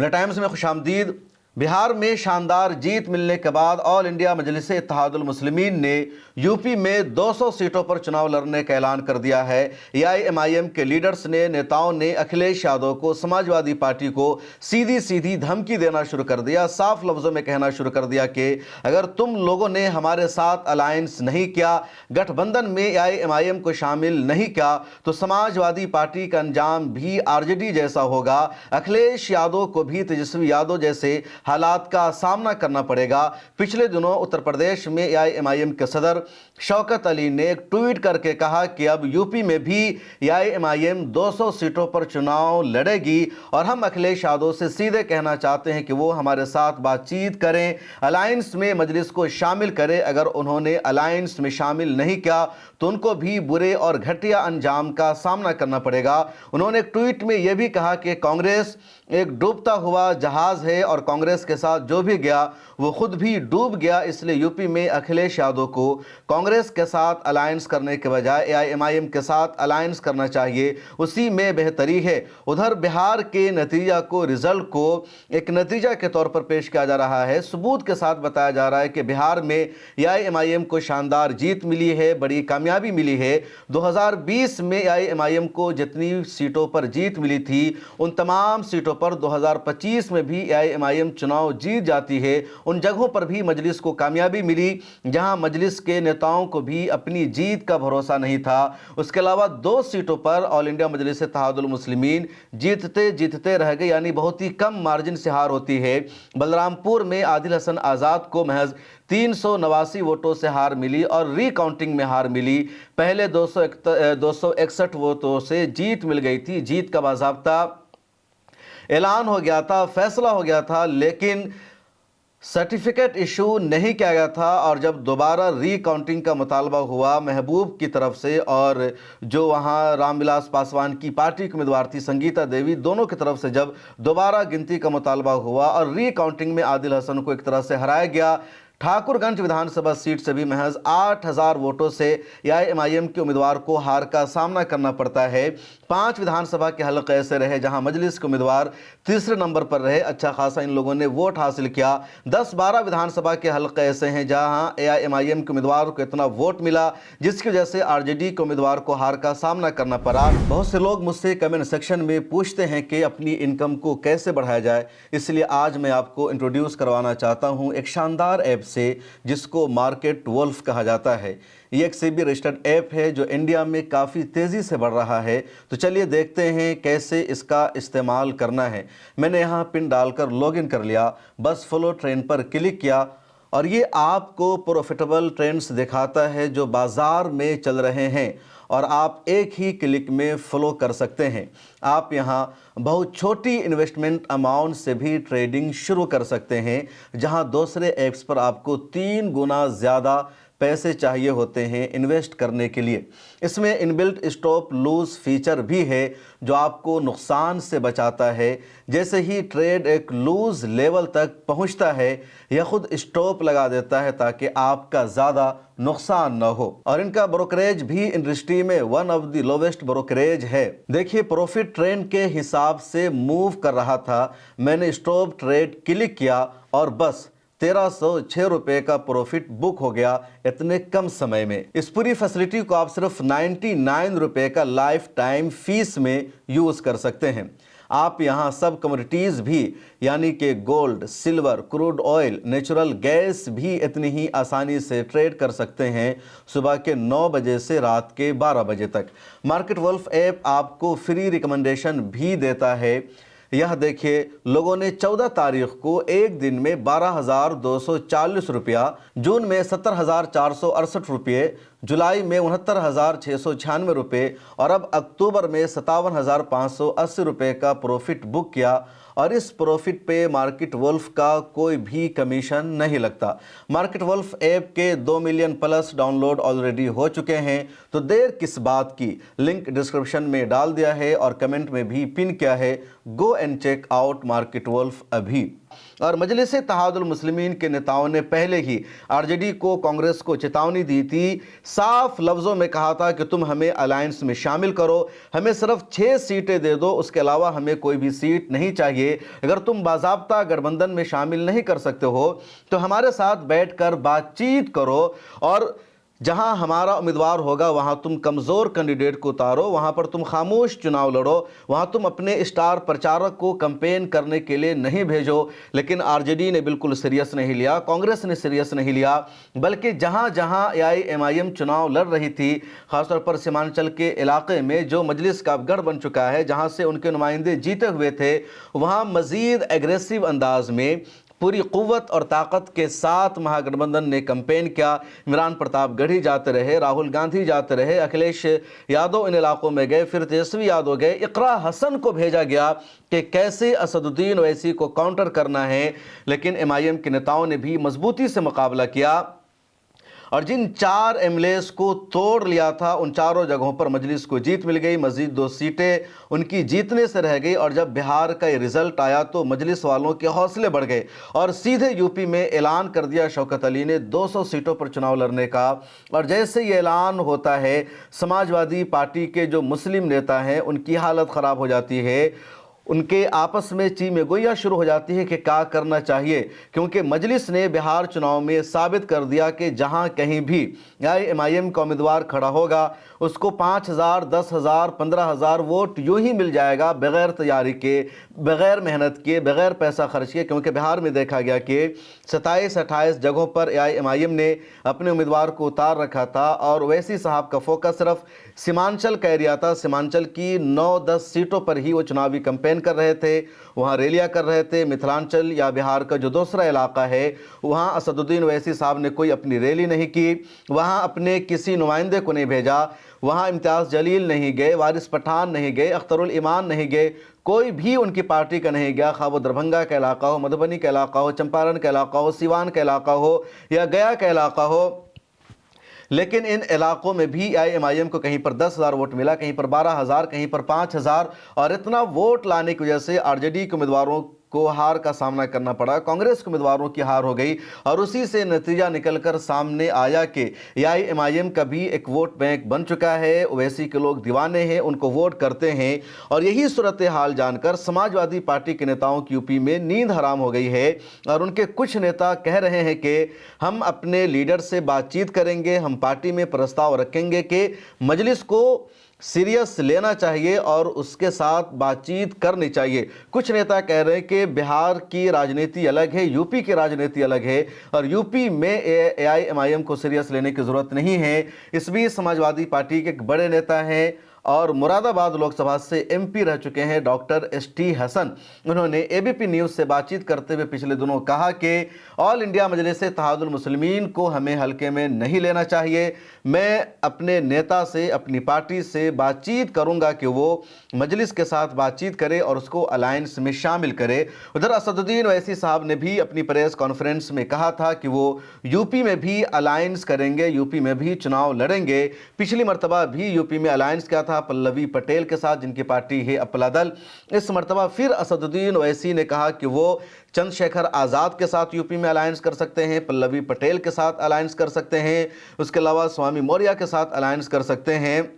Mirror times में खुशामदीद। बिहार में शानदार जीत मिलने के बाद ऑल इंडिया मजलिस इत्तेहादुल मुस्लिमीन ने यूपी में 200 सीटों पर चुनाव लड़ने का ऐलान कर दिया है। एआईएमआईएम के लीडर्स ने, नेताओं ने अखिलेश यादव को, समाजवादी पार्टी को सीधी सीधी धमकी देना शुरू कर दिया। साफ लफ्जों में कहना शुरू कर दिया कि अगर तुम लोगों ने हमारे साथ अलायंस नहीं किया, गठबंधन में एआईएमआईएम को शामिल नहीं किया, तो समाजवादी पार्टी का अंजाम भी आरजेडी जैसा होगा। अखिलेश यादव को भी तेजस्वी यादव जैसे हालात का सामना करना पड़ेगा। पिछले दिनों उत्तर प्रदेश में एआईएमआईएम के सदर शौकत अली ने एक ट्वीट करके कहा कि अब यूपी में भी एआईएमआईएम 200 सीटों पर चुनाव लड़ेगी और हम अखिलेश यादव से सीधे कहना चाहते हैं कि वो हमारे साथ बातचीत करें, अलायंस में मजलिस को शामिल करें। अगर उन्होंने अलायंस में शामिल नहीं किया तो उनको भी बुरे और घटिया अंजाम का सामना करना पड़ेगा। उन्होंने एक ट्वीट में यह भी कहा कि कांग्रेस एक डूबता हुआ जहाज है और कांग्रेस के साथ जो भी गया वो खुद भी डूब गया, इसलिए यूपी में अखिलेश यादव को कांग्रेस के साथ अलायंस करने के बजाय एआईएमआईएम के साथ अलायंस करना चाहिए, उसी में बेहतरी है। उधर बिहार के नतीजा को, रिजल्ट को एक नतीजा के तौर पर पेश किया जा रहा है। सबूत के साथ बताया जा रहा है कि बिहार में एआईएमआईएम को शानदार जीत मिली है, बड़ी कामयाबी मिली है। 2020 में एआईएमआईएम को जितनी सीटों पर जीत मिली थी उन तमाम सीटों पर 2025 में भी एआईएमआईएम चुनाव जीत जाती है। उन जगहों पर भी मजलिस को कामयाबी मिली जहां मजलिस के नेताओं को भी अपनी जीत का भरोसा नहीं था। उसके अलावा 2 सीटों पर ऑल इंडिया मजलिस इत्तेहादुल मुस्लिमीन जीतते जीतते रह गए, यानी बहुत ही कम मार्जिन से हार होती है। बलरामपुर में आदिल हसन आज़ाद को महज 389 वोटों से हार मिली और रीकाउंटिंग में हार मिली। पहले 261 वोटों से जीत मिल गई थी। जीत का बाज़ाब्ता ऐलान हो गया था, फैसला हो गया था, लेकिन सर्टिफिकेट इशू नहीं किया गया था। और जब दोबारा रीकाउंटिंग का मुतालबा हुआ महबूब की तरफ से और जो वहाँ रामविलास पासवान की पार्टी की उम्मीदवार थी संगीता देवी, दोनों की तरफ से जब दोबारा गिनती का मुतालबा हुआ और रीकाउंटिंग में आदिल हसन को एक तरह से हराया गया, ठाकुरगंज विधानसभा सीट से भी महज 8000 वोटों से एआईएमआईएम के उम्मीदवार को हार का सामना करना पड़ता है। 5 विधानसभा के हलक़े ऐसे रहे जहां मजलिस के उम्मीदवार तीसरे नंबर पर रहे, अच्छा खासा इन लोगों ने वोट हासिल किया। 10-12 विधानसभा के हलक़े ऐसे हैं जहां एआईएमआईएम के उम्मीदवार को इतना वोट मिला जिसकी वजह से आरजेडी के उम्मीदवार को हार का सामना करना पड़ा। बहुत से लोग मुझसे कमेंट सेक्शन में पूछते हैं कि अपनी इनकम को कैसे बढ़ाया जाए, इसलिए आज मैं आपको इंट्रोड्यूस करवाना चाहता हूँ एक शानदार ऐप से जिसको मार्केट वुल्फ कहा जाता है। ये एक सेबी रजिस्टर्ड ऐप है जो इंडिया में काफ़ी तेज़ी से बढ़ रहा है। तो चलिए देखते हैं कैसे इसका इस्तेमाल करना है। मैंने यहाँ पिन डालकर लॉगिन कर लिया, बस फॉलो ट्रेंड पर क्लिक किया और ये आपको प्रॉफिटेबल ट्रेंड्स दिखाता है जो बाज़ार में चल रहे हैं और आप एक ही क्लिक में फॉलो कर सकते हैं। आप यहाँ बहुत छोटी इन्वेस्टमेंट अमाउंट से भी ट्रेडिंग शुरू कर सकते हैं, जहाँ दूसरे ऐप्स पर आपको 3 गुना ज़्यादा पैसे चाहिए होते हैं इन्वेस्ट करने के लिए। इसमें इनबिल्ट स्टॉप लूज फीचर भी है जो आपको नुकसान से बचाता है। जैसे ही ट्रेड एक लूज लेवल तक पहुंचता है यह खुद स्टॉप लगा देता है ताकि आपका ज़्यादा नुकसान न हो। और इनका ब्रोकरेज भी इंडस्ट्री में one of the lowest brokerage है। देखिए प्रॉफिट ट्रेंड के हिसाब से मूव कर रहा था, मैंने स्टॉप ट्रेड क्लिक किया और बस 1306 रुपये का प्रॉफिट बुक हो गया इतने कम समय में। इस पूरी फैसिलिटी को आप सिर्फ 99 रुपये का लाइफ टाइम फीस में यूज़ कर सकते हैं। आप यहाँ सब कमोडिटीज़ भी यानी कि gold, silver, crude oil, natural gas भी इतनी ही आसानी से ट्रेड कर सकते हैं सुबह के 9 बजे से रात के 12 बजे तक। मार्केट वुल्फ ऐप आपको फ्री रिकमेंडेशन भी देता है। यह देखिए लोगों ने 14 तारीख को एक दिन में 12,240 रुपया, जून में 70,468 रुपये, जुलाई में 69,696 रुपये और अब अक्टूबर में 57,580 रुपये का प्रॉफिट बुक किया। और इस प्रॉफिट पे मार्केट वुल्फ का कोई भी कमीशन नहीं लगता। मार्केट वुल्फ ऐप के 2 मिलियन प्लस डाउनलोड ऑलरेडी हो चुके हैं, तो देर किस बात की। लिंक डिस्क्रिप्शन में डाल दिया है और कमेंट में भी पिन किया है। Go and check out market wolf अभी। और मजलिस इत्तेहादुल मुस्लिमीन के नेताओं ने पहले ही आरजेडी को, कांग्रेस को चेतावनी दी थी, साफ लफ्ज़ों में कहा था कि तुम हमें अलायंस में शामिल करो, हमें सिर्फ 6 सीटें दे दो, उसके अलावा हमें कोई भी सीट नहीं चाहिए। अगर तुम बाज़ाब्ता गठबंधन में शामिल नहीं कर सकते हो तो हमारे साथ बैठकर बातचीत करो, और जहां हमारा उम्मीदवार होगा वहां तुम कमज़ोर कैंडिडेट को उतारो, वहां पर तुम खामोश चुनाव लड़ो, वहां तुम अपने स्टार प्रचारक को कैंपेन करने के लिए नहीं भेजो। लेकिन आरजेडी ने बिल्कुल सीरियस नहीं लिया, कांग्रेस ने सीरियस नहीं लिया, बल्कि जहां जहां एआईएमआईएम चुनाव लड़ रही थी, खासतौर पर सीमांचल के इलाके में जो मजलिस का गढ़ बन चुका है, जहां से उनके नुमाइंदे जीते हुए थे, वहां मज़ीद एग्रेसिव अंदाज में पूरी क़ुव्वत और ताकत के साथ महागठबंधन ने कैंपेन किया। इमरान प्रताप गढ़ी जाते रहे, राहुल गांधी जाते रहे, अखिलेश यादव इन इलाकों में गए, फिर तेजस्वी यादव गए, इकरा हसन को भेजा गया कि कैसे असदुद्दीन ओवैसी को काउंटर करना है। लेकिन एमआईएम के नेताओं ने भी मजबूती से मुकाबला किया और जिन 4 एमएलएस को तोड़ लिया था, उन चारों जगहों पर मजलिस को जीत मिल गई। मजीद 2 सीटें उनकी जीतने से रह गई, और जब बिहार का ये रिजल्ट आया तो मजलिस वालों के हौसले बढ़ गए और सीधे यूपी में ऐलान कर दिया शौकत अली ने 200 सीटों पर चुनाव लड़ने का। और जैसे ये ऐलान होता है, समाजवादी पार्टी के जो मुस्लिम नेता हैं उनकी हालत ख़राब हो जाती है, उनके आपस में चीमे गोइयाँ शुरू हो जाती है कि क्या करना चाहिए, क्योंकि मजलिस ने बिहार चुनाव में साबित कर दिया कि जहां कहीं भी एमआईएम का उम्मीदवार खड़ा होगा उसको 5,000, 10,000, 15,000 वोट यूं ही मिल जाएगा, बगैर तैयारी के, बगैर मेहनत के, बगैर पैसा खर्च के। क्योंकि बिहार में देखा गया कि 27-28 जगहों पर एआईएमआईएम ने अपने उम्मीदवार को उतार रखा था, और ओवैसी साहब का फोकस सिर्फ सीमांचल का एरिया था। सीमांचल की 9-10 सीटों पर ही वो चुनावी कैंपेन कर रहे थे, वहाँ रैलियां कर रहे थे। मिथिलांचल या बिहार का जो दूसरा इलाका है, वहाँ असदुद्दीन ओवैसी साहब ने कोई अपनी रैली नहीं की, वहाँ अपने किसी नुमाइंदे को नहीं भेजा, वहाँ इम्तियाज़ जलील नहीं गए, वारिस पठान नहीं गए, अख्तरुल ईमान नहीं गए, कोई भी उनकी पार्टी का नहीं गया। खा वो दरभंगा का इलाका हो, मधुबनी का इलाका हो, चंपारण का इलाका हो, सिवान का इलाका हो या गया का इलाका हो। लेकिन इन इलाकों में भी एआईएमआईएम को कहीं पर 10,000 वोट मिला, कहीं पर 12,000, कहीं पर 5,000, और इतना वोट लाने की वजह से आरजेडी के उम्मीदवारों को हार का सामना करना पड़ा, कांग्रेस के उम्मीदवारों की हार हो गई। और उसी से नतीजा निकलकर सामने आया कि एआईएमआईएम का भी एक वोट बैंक बन चुका है, ओवैसी के लोग दीवाने हैं, उनको वोट करते हैं। और यही सूरत हाल जानकर समाजवादी पार्टी के नेताओं की यूपी में नींद हराम हो गई है, और उनके कुछ नेता कह रहे हैं कि हम अपने लीडर से बातचीत करेंगे, हम पार्टी में प्रस्ताव रखेंगे कि मजलिस को सीरियस लेना चाहिए और उसके साथ बातचीत करनी चाहिए। कुछ नेता कह रहे हैं कि बिहार की राजनीति अलग है, यूपी की राजनीति अलग है, और यूपी में एआईएमआईएम को सीरियस लेने की ज़रूरत नहीं है। इस बीच समाजवादी पार्टी के एक बड़े नेता हैं और मुरादाबाद लोकसभा से एमपी रह चुके हैं डॉक्टर एसटी हसन, उन्होंने एबीपी न्यूज़ से बातचीत करते हुए पिछले दिनों कहा कि ऑल इंडिया मजलिस इत्तेहादुल मुस्लिमीन को हमें हल्के में नहीं लेना चाहिए। मैं अपने नेता से, अपनी पार्टी से बातचीत करूंगा कि वो मजलिस के साथ बातचीत करे और उसको अलायंस में शामिल करे। उधर असदुद्दीन ओवैसी साहब ने भी अपनी प्रेस कॉन्फ्रेंस में कहा था कि वो यूपी में भी अलायंस करेंगे, यूपी में भी चुनाव लड़ेंगे। पिछली मरतबा भी यूपी में अलायंस किया था पल्लवी पटेल के साथ, जिनकी पार्टी है अपला दल। इस मरतबा फिर असदुद्दीन ओवैसी ने कहा कि वो चंद्रशेखर आज़ाद के साथ यूपी में अलायंस कर सकते हैं, पल्लवी पटेल के साथ अलायंस कर सकते हैं, उसके अलावा स्वामी मौर्य के साथ अलायंस कर सकते हैं।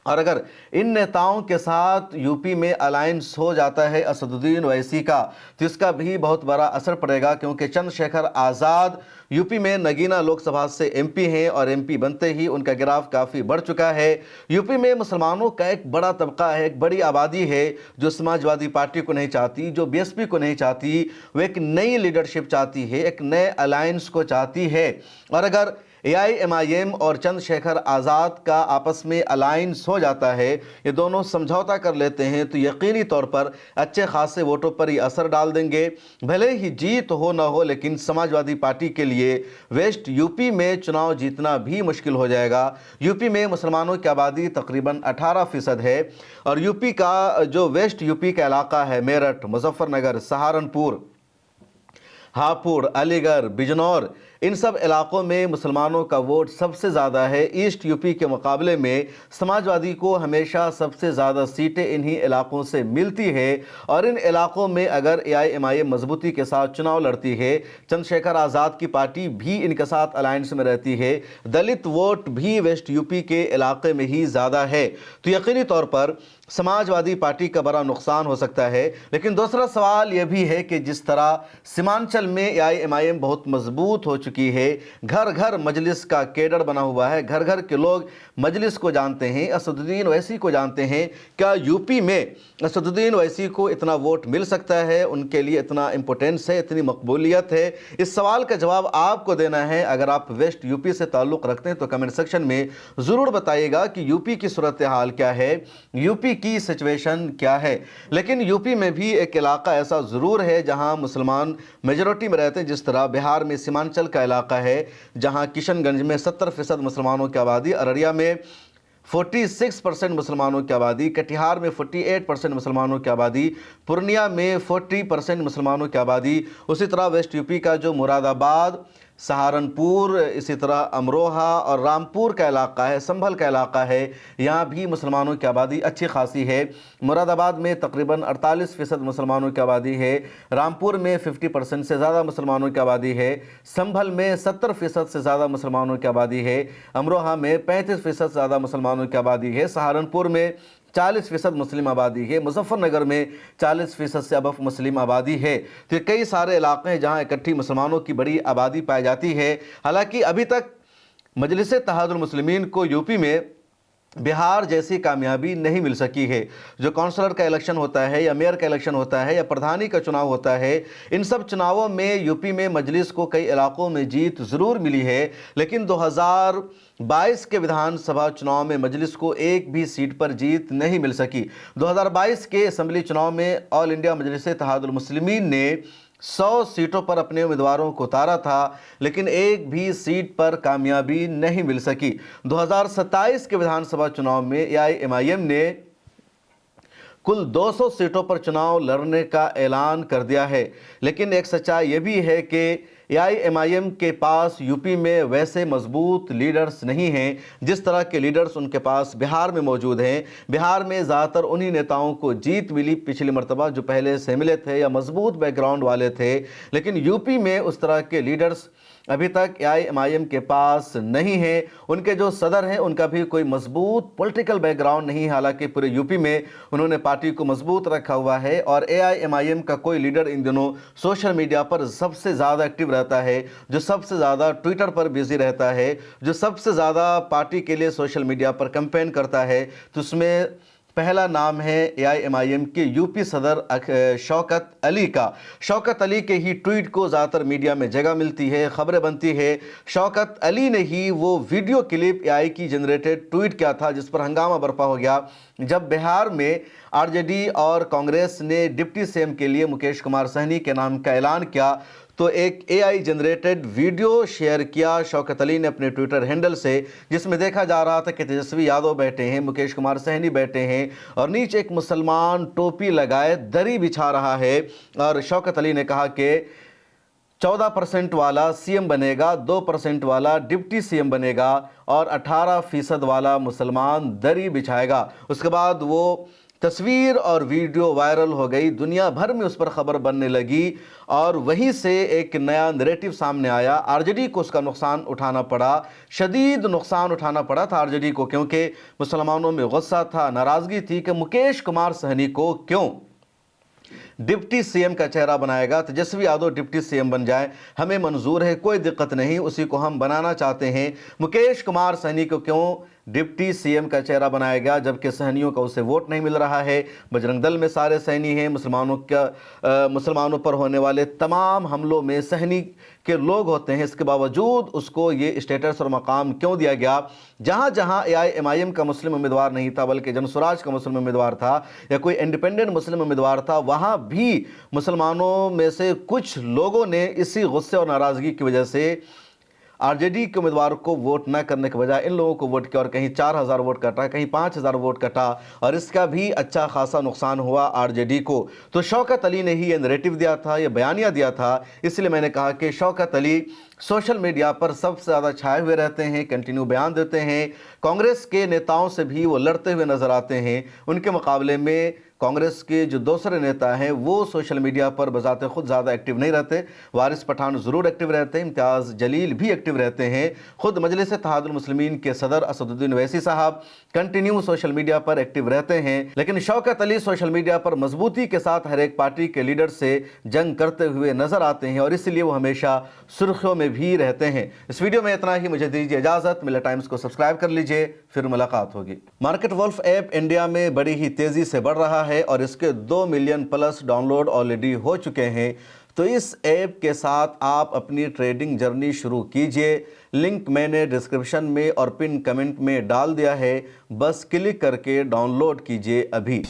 और अगर इन नेताओं के साथ यूपी में अलायंस हो जाता है असदुद्दीन ओवैसी का, तो इसका भी बहुत बड़ा असर पड़ेगा, क्योंकि चंद्रशेखर आज़ाद यूपी में नगीना लोकसभा से एमपी हैं और एमपी बनते ही उनका गिराफ काफ़ी बढ़ चुका है। यूपी में मुसलमानों का एक बड़ा तबका है, एक बड़ी आबादी है जो समाजवादी पार्टी को नहीं चाहती, जो बीएसपी को नहीं चाहती, वो एक नई लीडरशिप चाहती है, एक नए अलायंस को चाहती है। और अगर एआईएमआईएम और चंद्रशेखर आज़ाद का आपस में अलायंस हो जाता है, ये दोनों समझौता कर लेते हैं, तो यकीनी तौर पर अच्छे खासे वोटों पर ये असर डाल देंगे। भले ही जीत हो ना हो, लेकिन समाजवादी पार्टी के लिए वेस्ट यूपी में चुनाव जीतना भी मुश्किल हो जाएगा। यूपी में मुसलमानों की आबादी तकरीबन 18% है, और यूपी का जो वेस्ट यूपी का इलाका है, मेरठ, मुजफ्फरनगर, सहारनपुर, हापुड़, अलीगढ़, बिजनौर, इन सब इलाकों में मुसलमानों का वोट सबसे ज़्यादा है। ईस्ट यूपी के मुकाबले में समाजवादी को हमेशा सबसे ज़्यादा सीटें इन्हीं इलाकों से मिलती है और इन इलाकों में अगर AIMIM मजबूती के साथ चुनाव लड़ती है, चंद्रशेखर आज़ाद की पार्टी भी इनके साथ अलायंस में रहती है, दलित वोट भी वेस्ट यूपी के इलाके में ही ज़्यादा है, तो यकीनी तौर पर समाजवादी पार्टी का बड़ा नुकसान हो सकता है। लेकिन दूसरा सवाल यह भी है कि जिस तरह सीमांचल में AIMIM बहुत मजबूत हो चुकी है, घर घर मजलिस का केडर बना हुआ है, घर घर के लोग मजलिस को जानते हैं, असदुद्दीन ओवैसी को जानते हैं, क्या यूपी में असदुद्दीन ओवैसी को इतना वोट मिल सकता है, उनके लिए इतना इम्पोर्टेंस है, इतनी मकबूलियत है? इस सवाल का जवाब आपको देना है। अगर आप वेस्ट यूपी से ताल्लुक़ रखते हैं तो कमेंट सेक्शन में ज़रूर बताइएगा कि यूपी की सूरत हाल क्या है, यूपी की सिचुएशन क्या है। लेकिन यूपी में भी एक इलाका ऐसा ज़रूर है जहां मुसलमान मेजॉरिटी में रहते हैं, जिस तरह बिहार में सीमांचल का इलाका है जहां किशनगंज में 70% मुसलमानों की आबादी, अररिया में 46% मुसलमानों की आबादी, कटिहार में 48% मुसलमानों की आबादी, पूर्णिया में 40% मुसलमानों की आबादी। उसी तरह वेस्ट यूपी का जो मुरादाबाद, सहारनपुर, इसी तरह अमरोहा और रामपुर का इलाका है, संभल का इलाका है, यहाँ भी मुसलमानों की आबादी अच्छी खासी है। मुरादाबाद में तकरीबन 48% मुसलमानों की आबादी है, रामपुर में 50% से ज़्यादा मुसलमानों की आबादी है, संभल में 70% से ज़्यादा मुसलमानों की आबादी है, अमरोहा में 35% से ज़्यादा मुसलमानों की आबादी है, सहारनपुर में 40% मुस्लिम आबादी है, मुजफ्फरनगर में 40% से अब मुस्लिम आबादी है। तो कई सारे इलाके हैं जहां इकट्ठी मुसलमानों की बड़ी आबादी पाई जाती है। हालांकि अभी तक मजलिस इत्तेहादुल मुस्लिमीन को यूपी में बिहार जैसी कामयाबी नहीं मिल सकी है। जो काउंसलर का इलेक्शन होता है या मेयर का इलेक्शन होता है या प्रधानी का चुनाव होता है, इन सब चुनावों में यूपी में मजलिस को कई इलाकों में जीत ज़रूर मिली है, लेकिन 2022 के विधानसभा चुनाव में मजलिस को एक भी सीट पर जीत नहीं मिल सकी। 2022 के असम्बली चुनाव में ऑल इंडिया मजलिस इत्तेहादुल मुस्लिमीन ने 100 सीटों पर अपने उम्मीदवारों को उतारा था, लेकिन एक भी सीट पर कामयाबी नहीं मिल सकी। 2027 के विधानसभा चुनाव में AIMIM ने कुल 200 सीटों पर चुनाव लड़ने का ऐलान कर दिया है। लेकिन एक सच्चाई ये भी है कि AIMIM के पास यूपी में वैसे मजबूत लीडर्स नहीं हैं जिस तरह के लीडर्स उनके पास बिहार में मौजूद हैं। बिहार में ज़्यादातर उन्हीं नेताओं को जीत मिली पिछली मरतबा जो पहले से मिले थे या मजबूत बैकग्राउंड वाले थे, लेकिन यूपी में उस तरह के लीडर्स अभी तक AIMIM के पास नहीं है। उनके जो सदर हैं उनका भी कोई मजबूत पॉलिटिकल बैकग्राउंड नहीं है, हालांकि पूरे यूपी में उन्होंने पार्टी को मजबूत रखा हुआ है। और AIMIM का कोई लीडर इन दिनों सोशल मीडिया पर सबसे ज़्यादा एक्टिव रहता है, जो सबसे ज़्यादा ट्विटर पर बिजी रहता है, जो सबसे ज़्यादा पार्टी के लिए सोशल मीडिया पर कैंपेन करता है, तो उसमें पहला नाम है AIMIM के यूपी सदर शौकत अली का। शौकत अली के ही ट्वीट को ज़्यादातर मीडिया में जगह मिलती है, खबरें बनती है। शौकत अली ने ही वो वीडियो क्लिप AI की जनरेटेड ट्वीट किया था जिस पर हंगामा बरपा हो गया जब बिहार में RJD और कांग्रेस ने डिप्टी CM के लिए मुकेश कुमार सहनी के नाम का ऐलान किया, तो एक AI जनरेटेड वीडियो शेयर किया शौकत अली ने अपने ट्विटर हैंडल से, जिसमें देखा जा रहा था कि तेजस्वी यादव बैठे हैं, मुकेश कुमार सहनी बैठे हैं और नीचे एक मुसलमान टोपी लगाए दरी बिछा रहा है। और शौकत अली ने कहा कि 14% वाला CM बनेगा, 2% वाला डिप्टी CM बनेगा और 18% वाला मुसलमान दरी बिछाएगा। उसके बाद वो तस्वीर और वीडियो वायरल हो गई, दुनिया भर में उस पर खबर बनने लगी और वहीं से एक नया नैरेटिव सामने आया। RJD को उसका नुकसान उठाना पड़ा, शदीद नुकसान उठाना पड़ा था RJD को, क्योंकि मुसलमानों में गुस्सा था, नाराज़गी थी कि मुकेश कुमार सहनी को क्यों डिप्टी CM का चेहरा बनाएगा। तेजस्वी यादव डिप्टी CM बन जाए, हमें मंजूर है, कोई दिक्कत नहीं, उसी को हम बनाना चाहते हैं। मुकेश कुमार सहनी को क्यों डिप्टी CM का चेहरा बनाएगा जबकि सहनियों का उसे वोट नहीं मिल रहा है। बजरंग दल में सारे सहनी हैं, मुसलमानों पर होने वाले तमाम हमलों में सहनी के लोग होते हैं, इसके बावजूद उसको ये स्टेटस और मकाम क्यों दिया गया? जहाँ जहाँ AIMIM का मुस्लिम उम्मीदवार नहीं था बल्कि जनसुराज का मुस्लिम उम्मीदवार था या कोई इंडिपेंडेंट मुस्लिम उम्मीदवार था, वहाँ भी मुसलमानों में से कुछ लोगों ने इसी गुस्से और नाराज़गी की वजह से RJD के उम्मीदवार को वोट न करने के बजाय इन लोगों को वोट किया और कहीं 4000 वोट कटा, कहीं 5000 वोट कटा और इसका भी अच्छा खासा नुकसान हुआ RJD को। तो शौकत अली ने ही ये नैरेटिव दिया था, ये बयानिया दिया था, इसलिए मैंने कहा कि शौकत अली सोशल मीडिया पर सबसे ज़्यादा छाए हुए रहते हैं, कंटिन्यू बयान देते हैं। कांग्रेस के नेताओं से भी वो लड़ते हुए नज़र आते हैं। उनके मुकाबले में कांग्रेस के जो दूसरे नेता हैं वो सोशल मीडिया पर बजाते खुद ज़्यादा एक्टिव नहीं रहते। वारिस पठान ज़रूर एक्टिव रहते हैं, इम्तियाज़ जलील भी एक्टिव रहते हैं। खुद मजलिस इत्तेहादुल मुस्लिमीन के सदर असदुद्दीन ओवैसी साहब कंटिन्यू सोशल मीडिया पर एक्टिव रहते हैं। लेकिन शौकत अली सोशल मीडिया पर मजबूती के साथ हर एक पार्टी के लीडर से जंग करते हुए नजर आते हैं और इसलिए वो हमेशा सुर्खियों में भी रहते हैं। इस वीडियो में इतना ही, मुझे दीजिए इजाज़त। मिल्लत टाइम्स को सब्सक्राइब कर लीजिए, फिर मुलाकात होगी। मार्केट वुल्फ ऐप इंडिया में बड़ी ही तेज़ी से बढ़ रहा है और इसके 2 मिलियन प्लस डाउनलोड ऑलरेडी हो चुके हैं। तो इस ऐप के साथ आप अपनी ट्रेडिंग जर्नी शुरू कीजिए। लिंक मैंने डिस्क्रिप्शन में और पिन कमेंट में डाल दिया है, बस क्लिक करके डाउनलोड कीजिए अभी।